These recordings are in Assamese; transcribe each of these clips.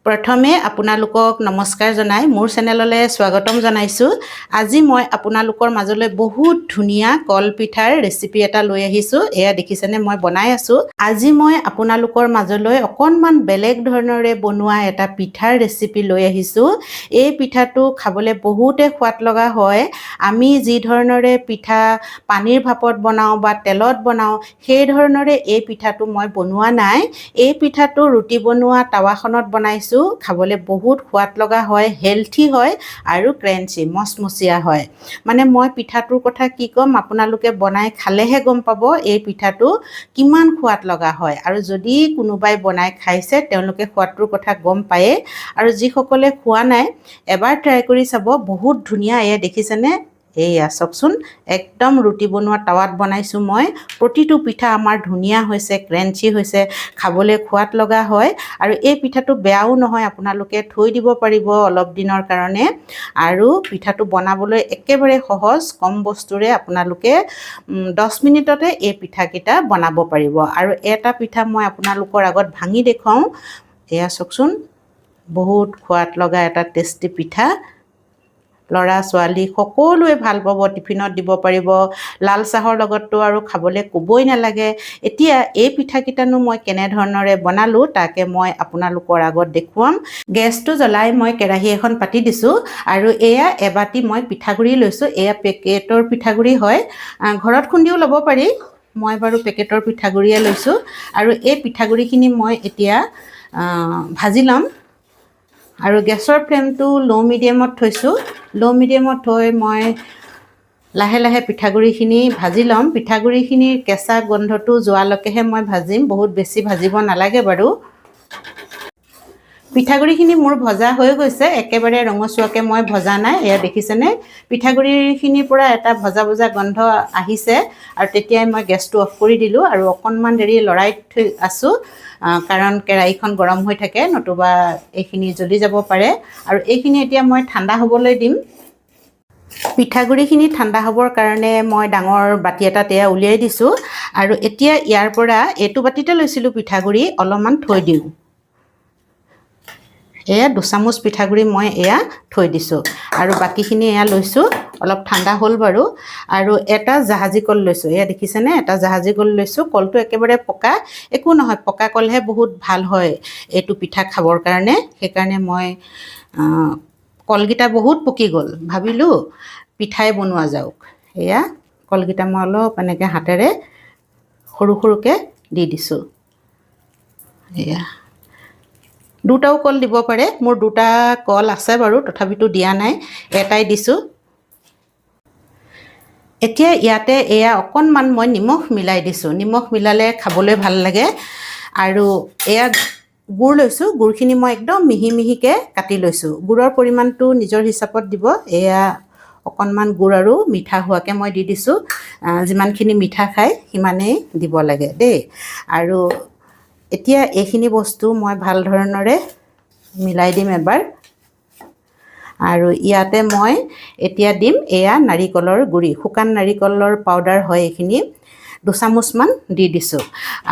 প্ৰথমে আপোনালোকক নমস্কাৰ জনাই মোৰ চেনেললৈ স্বাগতম জনাইছোঁ। আজি মই আপোনালোকৰ মাজলৈ বহুত ধুনীয়া কল পিঠাৰ ৰেচিপি এটা লৈ আহিছোঁ। এয়া দেখিছেনে মই বনাই আছোঁ। আজি মই আপোনালোকৰ মাজলৈ অকণমান বেলেগ ধৰণৰে বনোৱা এটা পিঠাৰ ৰেচিপি লৈ আহিছোঁ। এই পিঠাটো খাবলৈ বহুতে সোৱাদ লগা হয়। আমি যি ধৰণৰে পিঠা পানীৰ ভাপত বনাওঁ বা তেলত বনাওঁ সেই ধৰণৰে এই পিঠাটো মই বনোৱা নাই। এই পিঠাটো ৰুটি বনোৱা টাৱাখনত বনাইছোঁ। খাবলৈ বহুত সোৱাদ লগা হয়, হেলথি হয় আৰু ক্ৰেঞ্চি মচমচীয়া হয়। মানে মই পিঠাটোৰ কথা কি ক'ম, আপোনালোকে বনাই খালেহে গম পাব এই পিঠাটো কিমান সোৱাদ লগা হয়। আৰু যদি কোনোবাই বনাই খাইছে তেওঁলোকে সোৱাদটোৰ কথা গম পায়েই। আৰু যিসকলে খোৱা নাই এবাৰ ট্ৰাই কৰি চাব, বহুত ধুনীয়া। এয়া দেখিছেনে, এইয়া চাওকচোন, একদম ৰুটি বনোৱা টাৱাত বনাইছোঁ মই। প্ৰতিটো পিঠা আমাৰ ধুনীয়া হৈছে, ক্ৰেঞ্চি হৈছে, খাবলৈ সোৱাদ লগা হয়। আৰু এই পিঠাটো বেয়াও নহয়, আপোনালোকে থৈ দিব পাৰিব অলপ দিনৰ কাৰণে। আৰু পিঠাটো বনাবলৈ একেবাৰে সহজ, কম বস্তুৰে আপোনালোকে 10 মিনিটতে এই পিঠাকেইটা বনাব পাৰিব। আৰু এটা পিঠা মই আপোনালোকৰ আগত ভাঙি দেখুৱাওঁ। এয়া চাওকচোন, বহুত সোৱাদ লগা এটা টেষ্টি পিঠা। ল'ৰা ছোৱালী সকলোৱে ভাল পাব, টিফিনত দিব পাৰিব। লাল চাহৰ লগততো আৰু খাবলৈ ক'বই নালাগে। এতিয়া এই পিঠাকেইটানো মই কেনেধৰণৰে বনালোঁ তাকে মই আপোনালোকৰ আগত দেখুৱাম। গেছটো জ্বলাই মই কেৰাহী এখন পাতি দিছোঁ। আৰু এয়া এবাটি মই পিঠাগুড়ি লৈছোঁ। এয়া পেকেটৰ পিঠাগুড়ি হয়, ঘৰত খুন্দিও ল'ব পাৰি। মই বাৰু পেকেটৰ পিঠাগুড়িয়ে লৈছোঁ। আৰু এই পিঠাগুড়িখিনি মই এতিয়া ভাজি ল'ম। আৰু গেছৰ ফ্লেমটো ল' মিডিয়ামত থৈছোঁ। ল' মিডিয়ামত থৈ মই লাহে লাহে পিঠাগুড়িখিনি ভাজি ল'ম। পিঠাগুড়িখিনিৰ কেঁচা গোন্ধটো যোৱালৈকেহে মই ভাজিম, বহুত বেছি ভাজিব নালাগে বাৰু। পিঠাগুড়িখিনি মোৰ ভজা হৈ গৈছে, একেবাৰে ৰঙচুৱাকৈ মই ভজা নাই। এয়া দেখিছেনে, পিঠাগুড়িখিনিৰ পৰা এটা ভজা ভজা গন্ধ আহিছে। আৰু তেতিয়াই মই গেছটো অফ কৰি দিলোঁ আৰু অকণমান দেৰি লৰাই থৈ আছোঁ, কাৰণ কেৰাহীখন গৰম হৈ থাকে, নতুবা এইখিনি জ্বলি যাব পাৰে। আৰু এইখিনি এতিয়া মই ঠাণ্ডা হ'বলৈ দিম। পিঠাগুড়িখিনি ঠাণ্ডা হ'বৰ কাৰণে মই ডাঙৰ বাতি এটাত এয়া উলিয়াই দিছোঁ। আৰু এতিয়া ইয়াৰ পৰা এইটো বাতিতে লৈছিলোঁ পিঠাগুড়ি, অলপমান থৈ দিওঁ। এয়া 2 চামুচ পিঠাগুড়ি মই এয়া থৈ দিছোঁ। আৰু বাকীখিনি এয়া লৈছোঁ, অলপ ঠাণ্ডা হ'ল বাৰু। আৰু এটা জাহাজী কল লৈছোঁ। এয়া দেখিছেনে, এটা জাহাজী কল লৈছোঁ। কলটো একেবাৰে পকা, একো নহয়, পকা কলহে বহুত ভাল হয় এইটো পিঠা খাবৰ কাৰণে। সেইকাৰণে মই কলকেইটা বহুত পকি গ'ল, ভাবিলোঁ পিঠাই বনোৱা যাওক। এয়া কলকেইটা মই অলপ এনেকৈ হাতেৰে সৰু সৰুকৈ দি দিছোঁ। এয়া দুটাও কল দিব পাৰে, মোৰ দুটা কল আছে বাৰু, তথাপিতো দিয়া নাই, এটাই দিছোঁ। এতিয়া ইয়াতে এয়া অকণমান মই নিমখ মিলাই দিছোঁ। নিমখ মিলালে খাবলৈ ভাল লাগে। আৰু এয়া গুড় লৈছোঁ। গুড়খিনি মই একদম মিহি মিহিকৈ কাটি লৈছোঁ। গুড়ৰ পৰিমাণটো নিজৰ হিচাপত দিব। এয়া অকণমান গুড় আৰু মিঠা হোৱাকৈ মই দি দিছোঁ। যিমানখিনি মিঠা খায় সিমানেই দিব লাগে দেই। আৰু এতিয়া এইখিনি বস্তু মই ভাল ধৰণৰে মিলাই দিম এবাৰ। আৰু ইয়াতে মই এতিয়া দিম এয়া নাৰিকলৰ গুড়ি, শুকান নাৰিকলৰ পাউডাৰ হয় এইখিনি, 2 চামুচমান দি দিছোঁ।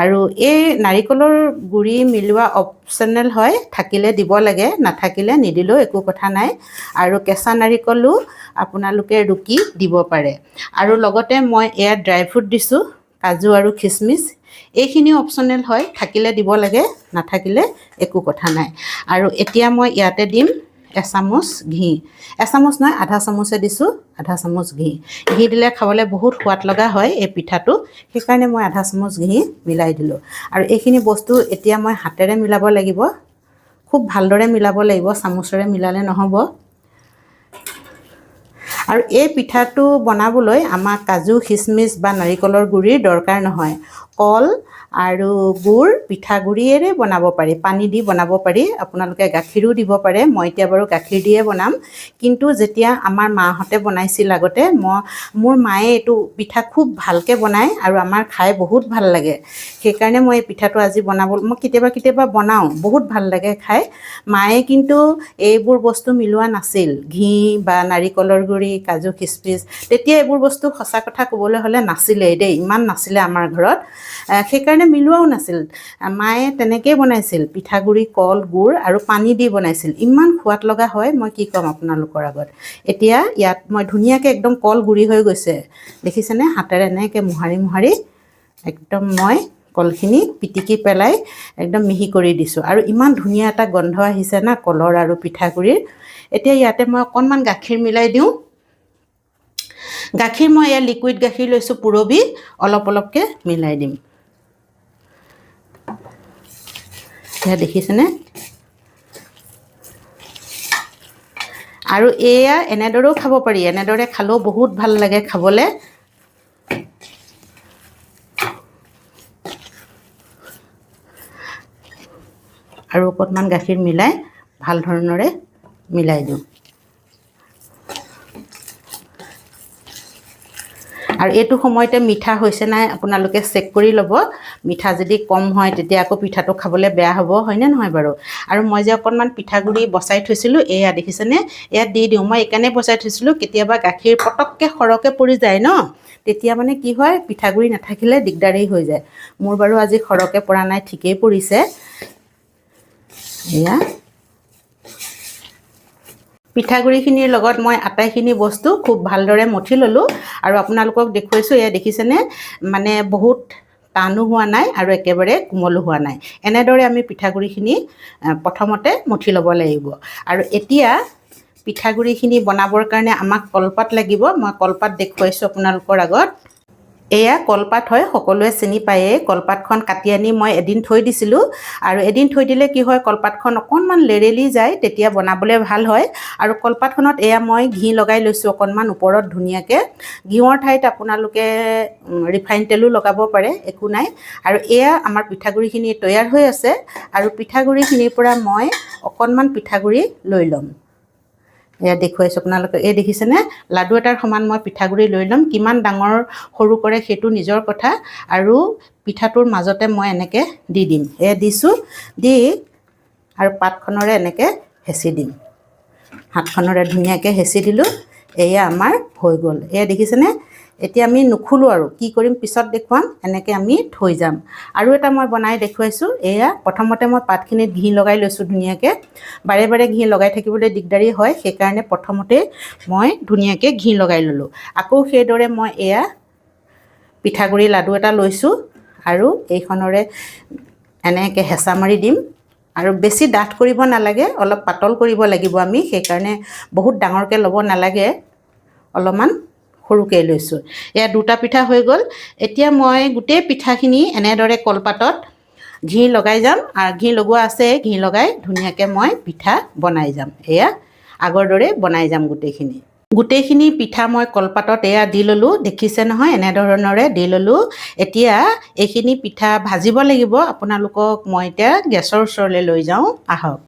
আৰু এই নাৰিকলৰ গুড়ি মিলোৱা অপশ্যনেল হয়, থাকিলে দিব লাগে, নাথাকিলে নিদিলেও একো কথা নাই। আৰু কেঁচা নাৰিকলো আপোনালোকে ৰুকি দিব পাৰে। আৰু লগতে মই এয়া ড্ৰাই ফ্ৰুট দিছোঁ, কাজু আৰু খিচমিচ। এইখিনিও অপশ্যনেল হয়, থাকিলে দিব লাগে, নাথাকিলে একো কথা নাই। আৰু এতিয়া মই ইয়াতে দিম এচামুচ ঘি, এচামুচ নহয় আধা চামুচে দিছোঁ, আধা চামুচ ঘি। ঘি দিলে খাবলৈ বহুত সোৱাদ লগা হয় এই পিঠাটো, সেইকাৰণে মই আধা চামুচ ঘি মিলাই দিলোঁ। আৰু এইখিনি বস্তু এতিয়া মই হাতেৰে মিলাব লাগিব, খুব ভালদৰে মিলাব লাগিব, চামুচেৰে মিলালে নহ'ব। আৰু এই পিঠাটো বনাবলৈ আমাক কাজু খিচমিচ বা নাৰিকলৰ গুড়িৰ দৰকাৰ নহয়। কল আৰু গুড় পিঠাগুড়িয়েৰে বনাব পাৰি, পানী দি বনাব পাৰি। আপোনালোকে গাখীৰো দিব পাৰে, মই এতিয়া বাৰু গাখীৰ দিয়ে বনাম। কিন্তু যেতিয়া আমাৰ মাহঁতে বনাইছিল আগতে, মোৰ মায়ে এইটো পিঠা খুব ভালকৈ বনায় আৰু আমাৰ খাই বহুত ভাল লাগে। সেইকাৰণে মই এই পিঠাটো আজি মই কেতিয়াবা বনাওঁ, বহুত ভাল লাগে খাই। মায়ে কিন্তু এইবোৰ বস্তু মিলোৱা নাছিল, ঘি বা নাৰিকলৰ গুড়ি, কাজু খিচমিচ। তেতিয়া এইবোৰ বস্তু সঁচা কথা ক'বলৈ হ'লে নাছিলেই দেই, ইমান নাছিলে আমাৰ ঘৰত। সেইকাৰণে মিলোৱাও নাছিল মায়ে তেনেকৈ বনাইছিল পিঠাগুড়ি কল গুড় আৰু পানী দি বনাইছিল ইমান সোৱাদ লগা হয় মই কি ক'ম আপোনালোকৰ আগত এতিয়া ইয়াত মই ধুনীয়াকৈ একদম কল গুড়ি হৈ গৈছে দেখিছেনে হাতেৰে এনেকৈ মোহাৰি মোহাৰি একদম মই কলখিনি পিটিকি পেলাই একদম মিহি কৰি দিছোঁ আৰু ইমান ধুনীয়া এটা গন্ধ আহিছে না কলৰ আৰু পিঠাগুড়িৰ এতিয়া ইয়াতে মই অকণমান গাখীৰ মিলাই দিওঁ গাখীৰ মই এয়া লিকুইড গাখীৰ লৈছোঁ পুৰবি অলপ অলপকৈ মিলাই দিম এয়া দেখিছেনে আৰু এয়া এনেদৰেও খাব পাৰি এনেদৰে খালেও বহুত ভাল লাগে খাবলৈ আৰু অকণমান গাখীৰ মিলাই ভাল ধৰণৰে মিলাই দিওঁ আৰু এইটো সময়তে মিঠা হৈছে নাই আপোনালোকে চেক কৰি ল'ব মিঠা যদি কম হয় তেতিয়া আকৌ পিঠাটো খাবলৈ বেয়া হ'ব হয়নে নহয় বাৰু আৰু মই যে অকণমান পিঠাগুড়ি বচাই থৈছিলোঁ এয়া দেখিছেনে ইয়াত দি দিওঁ মই এইকাৰণে বচাই থৈছিলোঁ কেতিয়াবা গাখীৰ পটককৈ সৰহকৈ পৰি যায় ন তেতিয়া মানে কি হয় পিঠাগুড়ি নাথাকিলে দিগদাৰেই হৈ যায় মোৰ বাৰু আজি সৰহকৈ পৰা নাই ঠিকেই পৰিছে এয়া পিঠাগুড়িখিনিৰ লগত মই আটাইখিনি বস্তু খুব ভালদৰে মঠি ল'লোঁ আৰু আপোনালোকক দেখুৱাইছোঁ এয়া দেখিছেনে মানে বহুত টানো হোৱা নাই আৰু একেবাৰে কোমলো হোৱা নাই এনেদৰে আমি পিঠাগুড়িখিনি প্ৰথমতে মঠি ল'ব লাগিব আৰু এতিয়া পিঠাগুড়িখিনি বনাবৰ কাৰণে আমাক কলপাত লাগিব মই কলপাত দেখুৱাইছোঁ আপোনালোকৰ আগত এয়া কলপাত হয় সকলোৱে চিনি পায়েই কলপাতখন কাটি আনি মই এদিন থৈ দিছিলোঁ আৰু এদিন থৈ দিলে কি হয় কলপাতখন অকণমান লেৰেলি যায় তেতিয়া বনাবলৈ ভাল হয় আৰু কলপাতখনত এয়া মই ঘি লগাই লৈছোঁ অকণমান ওপৰত ধুনীয়াকৈ ঘিউৰ ঠাইত আপোনালোকে ৰিফাইন তেলো লগাব পাৰে একো নাই আৰু এয়া আমাৰ পিঠাগুড়িখিনি তৈয়াৰ হৈ আছে আৰু পিঠাগুড়িখিনিৰ পৰা মই অকণমান পিঠাগুড়ি লৈ ল'ম এয়া দেখুৱাইছোঁ আপোনালোকে এই দেখিছেনে লাডু এটাৰ সমান মই পিঠাগুড়ি লৈ ল'ম কিমান ডাঙৰ সৰু কৰে সেইটো নিজৰ কথা আৰু পিঠাটোৰ মাজতে মই এনেকৈ দি দিম এয়া দিছোঁ দি আৰু পাতখনৰে এনেকৈ হেঁচি দিম হাতখনৰে ধুনীয়াকৈ হেঁচি দিলোঁ এয়া আমাৰ হৈ গ'ল এয়া দেখিছেনে এতিয়া আমি নুখুলোঁ আৰু কি কৰিম পিছত দেখুৱাম এনেকৈ আমি থৈ যাম আৰু এটা মই বনাই দেখুৱাইছোঁ এয়া প্ৰথমতে মই পাতখিনিত ঘি লগাই লৈছোঁ ধুনীয়াকৈ বাৰে বাৰে ঘি লগাই থাকিবলৈ দিগদাৰী হয় সেইকাৰণে প্ৰথমতে মই ধুনীয়াকৈ ঘি লগাই ল'লোঁ আকৌ সেইদৰে মই এয়া পিঠাগুড়ি লাডু এটা লৈছোঁ আৰু এইখনৰে এনেকৈ হেঁচা মাৰি দিম আৰু বেছি ডাঠ কৰিব নালাগে অলপ পাতল কৰিব লাগিব আমি সেইকাৰণে বহুত ডাঙৰকৈ ল'ব নালাগে অলপমান সৰুকৈ লৈছোঁ এয়া দুটা পিঠা হৈ গ'ল এতিয়া মই গোটেই পিঠাখিনি এনেদৰে কলপাতত ঘি লগাই যাম আৰু ঘি লগোৱা আছে ঘি লগাই ধুনীয়াকৈ মই পিঠা বনাই যাম এয়া আগৰ দৰে বনাই যাম গোটেইখিনি পিঠা মই কলপাতত এয়া দি ল'লোঁ দেখিছে নহয় এনেধৰণৰে দি ল'লোঁ এতিয়া এইখিনি পিঠা ভাজিব লাগিব আপোনালোকক মই এতিয়া গেছৰ ওচৰলৈ লৈ যাওঁ আহক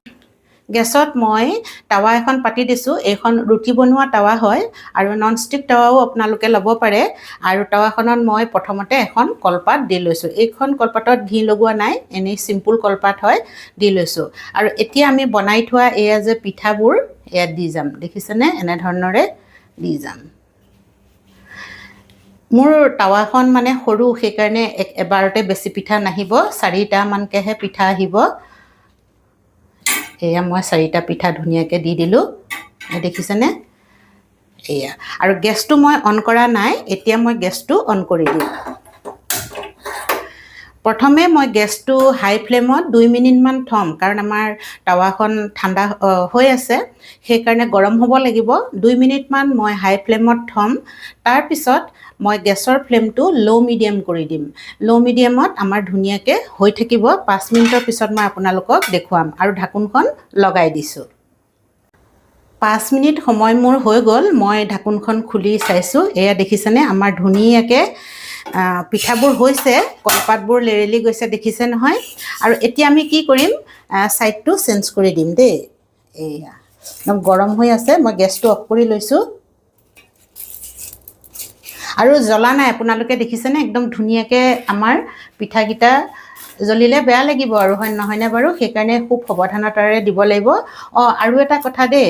গেছত মই টাৱা এখন পাতি দিছোঁ এইখন ৰুটি বনোৱা টাৱা হয় আৰু ননষ্টিক টাৱাও আপোনালোকে ল'ব পাৰে আৰু টাৱাখনত মই প্ৰথমতে এখন কলপাত দি লৈছোঁ এইখন কলপাতত ঘি লগোৱা নাই এনেই চিম্পুল কলপাত হয় দি লৈছোঁ আৰু এতিয়া আমি বনাই থোৱা এয়া যে পিঠাবোৰ ইয়াত দি যাম দেখিছেনে এনেধৰণৰে দি যাম মোৰ টাৱাখন মানে সৰু সেইকাৰণে এবাৰতে বেছি পিঠা নাহিব 4টামানকৈহে পিঠা আহিব এয়া মই 4টা পিঠা ধুনীয়াকৈ দি দিলোঁ দেখিছেনে এয়া আৰু গেছটো মই অন কৰা নাই এতিয়া মই গেছটো অন কৰি দিম প্ৰথমে মই গেছটো হাই ফ্লেমত 2 মিনিটমান থ'ম কাৰণ আমাৰ টাৱাখন ঠাণ্ডা হৈ আছে সেইকাৰণে গৰম হ'ব লাগিব 2 মিনিটমান মই হাই ফ্লেমত থ'ম তাৰপিছত মই গেছৰ ফ্লেমটো ল' মিডিয়াম কৰি দিম ল' মিডিয়ামত আমাৰ ধুনীয়াকৈ হৈ থাকিব 5 মিনিটৰ পিছত মই আপোনালোকক দেখুৱাম আৰু ঢাকোনখন লগাই দিছোঁ 5 মিনিট সময় মোৰ হৈ গ'ল মই ঢাকোনখন খুলি চাইছোঁ এয়া দেখিছেনে আমাৰ ধুনীয়াকৈ পিঠাবোৰ হৈছে কলপাতবোৰ লেৰেলি গৈছে দেখিছে নহয় আৰু এতিয়া আমি কি কৰিম সাইডটো চেঞ্জ কৰি দিম দেই এয়া একদম গৰম হৈ আছে মই গেছটো অফ কৰি লৈছোঁ আৰু জ্বলা নাই আপোনালোকে দেখিছেনে একদম ধুনীয়াকৈ আমাৰ পিঠাকেইটা জ্বলিলে বেয়া লাগিব আৰু হয় নহয়নে বাৰু সেইকাৰণে খুব সাৱধানতাৰে দিব লাগিব আৰু এটা কথা দেই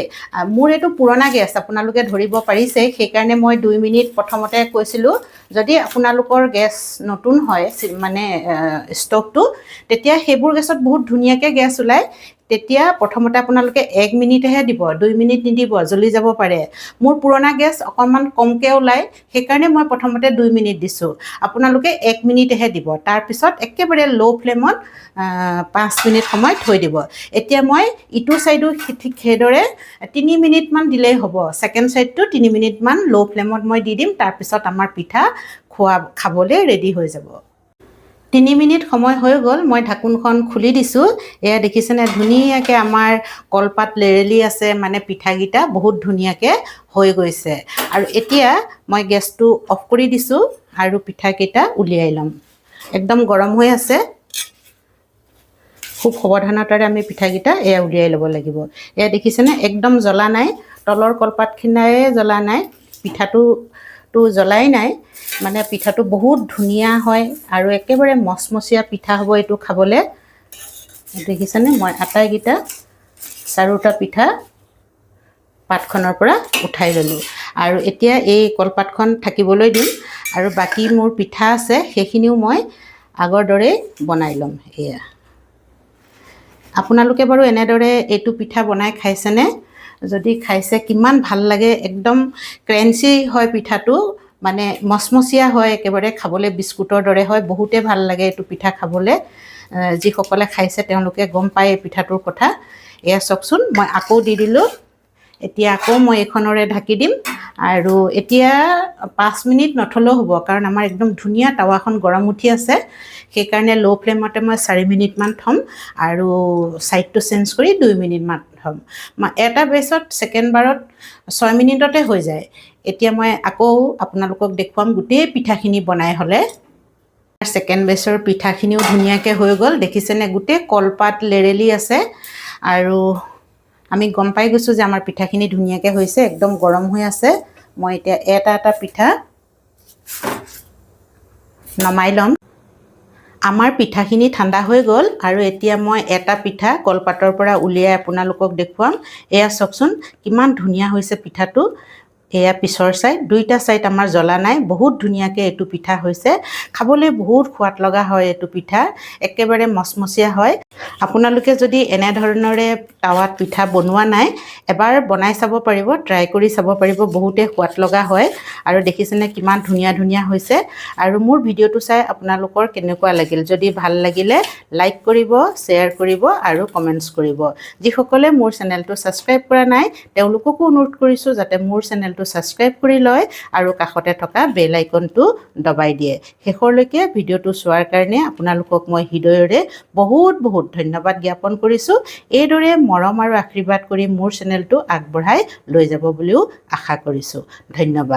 মোৰ এইটো পুৰণা গেছ আপোনালোকে ধৰিব পাৰিছে সেইকাৰণে মই 2 মিনিট প্ৰথমতে কৈছিলোঁ যদি আপোনালোকৰ গেছ নতুন হয় মানে ষ্টভটো তেতিয়া সেইবোৰ গেছত বহুত ধুনীয়াকৈ গেছ ওলায় তেতিয়া প্ৰথমতে আপোনালোকে 1 মিনিটহে দিব 2 মিনিট নিদিব জ্বলি যাব পাৰে মোৰ পুৰণা গেছ অকণমান কমকৈ ওলায় সেইকাৰণে মই প্ৰথমতে 2 মিনিট দিছোঁ আপোনালোকে 1 মিনিটহে দিব তাৰপিছত একেবাৰে ল' ফ্লেমত 5 মিনিট সময় থৈ দিব এতিয়া মই ইটো ছাইডো ঠিক সেইদৰে 3 মিনিটমান দিলেই হ'ব ছেকেণ্ড ছাইডটো 3 মিনিটমান ল' ফ্লেমত মই দি দিম তাৰপিছত আমাৰ পিঠা খাবলৈ ৰেডি হৈ যাব 3 মিনিট সময় হৈ গ'ল মই ঢাকোনখন খুলি দিছোঁ এয়া দেখিছেনে ধুনীয়াকৈ আমাৰ কলপাত লেৰেলি আছে মানে পিঠাকেইটা বহুত ধুনীয়াকৈ হৈ গৈছে আৰু এতিয়া মই গেছটো অফ কৰি দিছোঁ আৰু পিঠাকেইটা উলিয়াই ল'ম একদম গৰম হৈ আছে খুব সাৱধানতাৰে আমি পিঠাকেইটা এয়া উলিয়াই ল'ব লাগিব এয়া দেখিছেনে একদম জ্বলা নাই তলৰ কলপাতখিনাৰে জ্বলা নাই পিঠাটো জ্বলাই নাই মানে পিঠাটো বহুত ধুনীয়া হয় আৰু একেবাৰে মচমচীয়া পিঠা হ'ব এইটো খাবলৈ দেখিছেনে মই আটাইকেইটা চাৰিটা পিঠা পাতখনৰ পৰা উঠাই ল'লোঁ আৰু এতিয়া এই কলপাতখন থাকিবলৈ দিম আৰু বাকী মোৰ পিঠা আছে সেইখিনিও মই আগৰ দৰে বনাই ল'ম এয়া আপোনালোকে বাৰু এনেদৰে এইটো পিঠা বনাই খাইছেনে যদি খাইছে কিমান ভাল লাগে একদম ক্ৰেঞ্চি হয় পিঠাটো মানে মচমচীয়া হয় একেবাৰে খাবলৈ বিস্কুটৰ দৰে হয় বহুতে ভাল লাগে এইটো পিঠা খাবলৈ যিসকলে খাইছে তেওঁলোকে গম পায় এই পিঠাটোৰ কথা এয়া চাওকচোন মই আকৌ দি দিলোঁ এতিয়া আকৌ মই এইখনৰে ঢাকি দিম আৰু এতিয়া 5 মিনিট নথলেও হ'ব কাৰণ আমাৰ একদম ধুনীয়া টাৱাখন গৰম উঠি আছে সেইকাৰণে ল' ফ্লেমতে মই 4 মিনিটমান থ'ম আৰু ছাইডটো চেঞ্জ কৰি 2 মিনিটমান থ'ম এটা বেচত ছেকেণ্ড বাৰত 6 মিনিটতে হৈ যায় এতিয়া মই আকৌ আপোনালোকক দেখুৱাম গোটেই পিঠাখিনি বনাই হ'লে ছেকেণ্ড বেচৰ পিঠাখিনিও ধুনীয়াকৈ হৈ গ'ল দেখিছেনে গোটেই কলপাত লেৰেলি আছে আৰু আমি গম পাই গৈছোঁ যে আমাৰ পিঠাখিনি ধুনীয়াকৈ হৈছে একদম গৰম হৈ আছে মই এতিয়া এটা পিঠা নমাই ল'ম আমাৰ পিঠাখিনি ঠাণ্ডা হৈ গ'ল আৰু এতিয়া মই এটা পিঠা কলপাতৰ পৰা উলিয়াই আপোনালোকক দেখুৱাম এয়া চাওকচোন কিমান ধুনীয়া হৈছে পিঠাটো এয়া পিছৰ ছাইড দুইটা ছাইড আমাৰ জ্বলা নাই বহুত ধুনীয়াকৈ এইটো পিঠা হৈছে খাবলৈ বহুত সোৱাদ লগা হয় এইটো পিঠা একেবাৰে মচমচীয়া হয় আপোনালোকে যদি এনেধৰণৰে টাৱাত পিঠা বনোৱা নাই এবাৰ বনাই চাব পাৰিব ট্ৰাই কৰি চাব পাৰিব বহুতে সোৱাদ লগা হয় আৰু দেখিছেনে কিমান ধুনীয়া হৈছে আৰু মোৰ ভিডিঅ'টো চাই আপোনালোকৰ কেনেকুৱা লাগিল যদি ভাল লাগিলে লাইক কৰিব শ্বেয়াৰ কৰিব আৰু কমেণ্টছ কৰিব যিসকলে মোৰ চেনেলটো ছাবস্ক্ৰাইব কৰা নাই তেওঁলোককো অনুৰোধ কৰিছোঁ যাতে মোৰ চেনেলটো ছাবস্ক্ৰাইব কৰি লয় আৰু কাষতে থকা বেল আইকনটো দবাই দিয়ে শেষৰলৈকে ভিডিঅ'টো চোৱাৰ কাৰণে আপোনালোকক মই হৃদয়ৰে বহুত ধন্যবাদ জ্ঞাপন কৰিছোঁ এইদৰে মৰম আৰু আশীৰ্বাদ কৰি মোৰ চেনেলটো আগবঢ়াই লৈ যাব বুলিও আশা কৰিছোঁ ধন্যবাদ